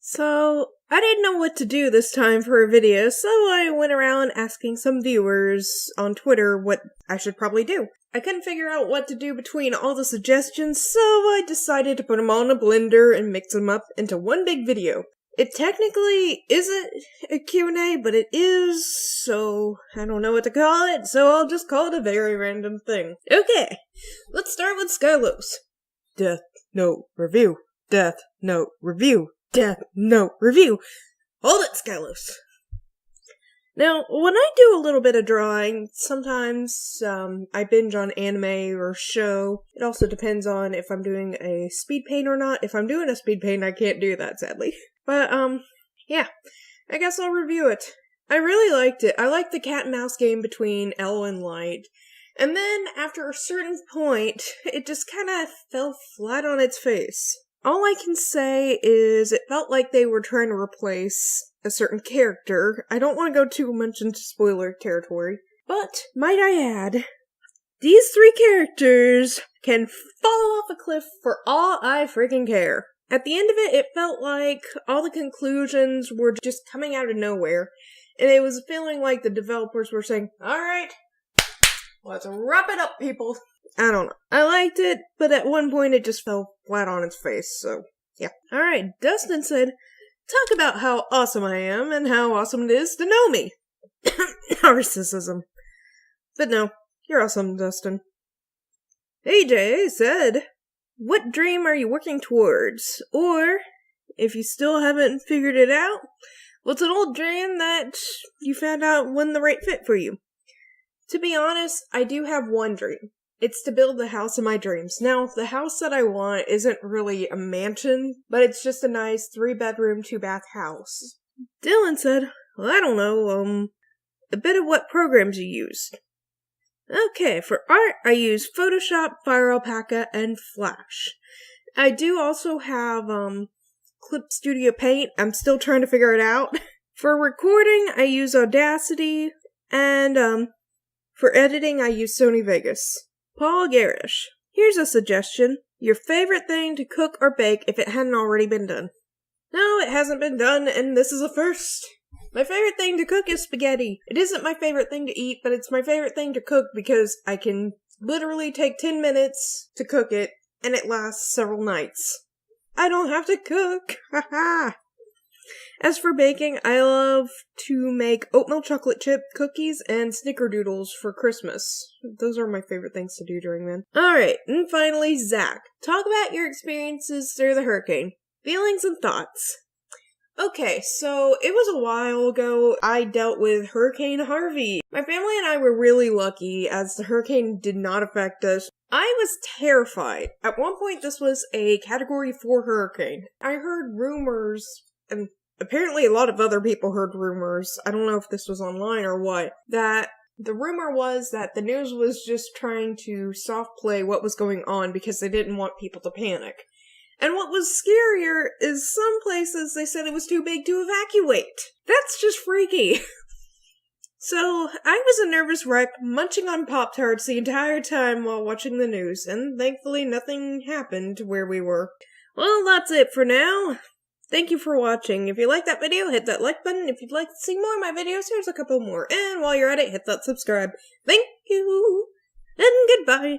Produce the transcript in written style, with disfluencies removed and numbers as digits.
So, I didn't know what to do this time for a video, so I went around asking some viewers on Twitter what I should probably do. I couldn't figure out what to do between all the suggestions, so I decided to put them all in a blender and mix them up into one big video. It technically isn't a Q&A, but it is, so I don't know what to call it, so I'll just call it a very random thing. Okay, let's start with Skelos. Death Note Review. Death Note Review. Death Note Review. Hold it, Skelos. Now, when I do a little bit of drawing, sometimes I binge on anime or show. It also depends on if I'm doing a speed paint or not. If I'm doing a speed paint, I can't do that, sadly. But, yeah. I guess I'll review it. I really liked it. I liked the cat and mouse game between L and Light. And then, after a certain point, it just kind of fell flat on its face. All I can say is it felt like they were trying to replace a certain character. I don't want to go too much into spoiler territory, but might I add, these three characters can fall off a cliff for all I freaking care. At the end of it, it felt like all the conclusions were just coming out of nowhere, and it was feeling like the developers were saying, "Alright, let's wrap it up, people." I don't know. I liked it, but at one point it just fell flat on its face, so yeah. Alright, Dustin said, "Talk about how awesome I am and how awesome it is to know me." Narcissism. But no, you're awesome, Dustin. AJ said, "What dream are you working towards? Or, if you still haven't figured it out, what's an old dream that you found out wasn't the right fit for you?" To be honest, I do have one dream. It's to build the house of my dreams. Now, the house that I want isn't really a mansion, but it's just a nice 3-bedroom, 2-bath house. Dylan said, "Well, I don't know, a bit of what programs you used." Okay, for art, I use Photoshop, Fire Alpaca, and Flash. I do also have, Clip Studio Paint. I'm still trying to figure it out. For recording, I use Audacity, and, for editing, I use Sony Vegas. Paul Garish. Here's a suggestion. Your favorite thing to cook or bake if it hadn't already been done. No, it hasn't been done, and this is a first. My favorite thing to cook is spaghetti. It isn't my favorite thing to eat, but it's my favorite thing to cook because I can literally take 10 minutes to cook it, and it lasts several nights. I don't have to cook. Haha. As for baking, I love to make oatmeal chocolate chip cookies and snickerdoodles for Christmas. Those are my favorite things to do during then. Alright, and finally, Zach. Talk about your experiences through the hurricane. Feelings and thoughts. Okay, so it was a while ago I dealt with Hurricane Harvey. My family and I were really lucky as the hurricane did not affect us. I was terrified. At one point, this was a Category 4 hurricane. I heard rumors, and apparently a lot of other people heard rumors, I don't know if this was online or what, that the rumor was that the news was just trying to soft play what was going on because they didn't want people to panic. And what was scarier is some places they said it was too big to evacuate. That's just freaky. So, I was a nervous wreck, munching on Pop-Tarts the entire time while watching the news, and thankfully nothing happened where we were. Well, that's it for now. Thank you for watching. If you liked that video, hit that like button. If you'd like to see more of my videos, here's a couple more. And while you're at it, hit that subscribe. Thank you, and goodbye.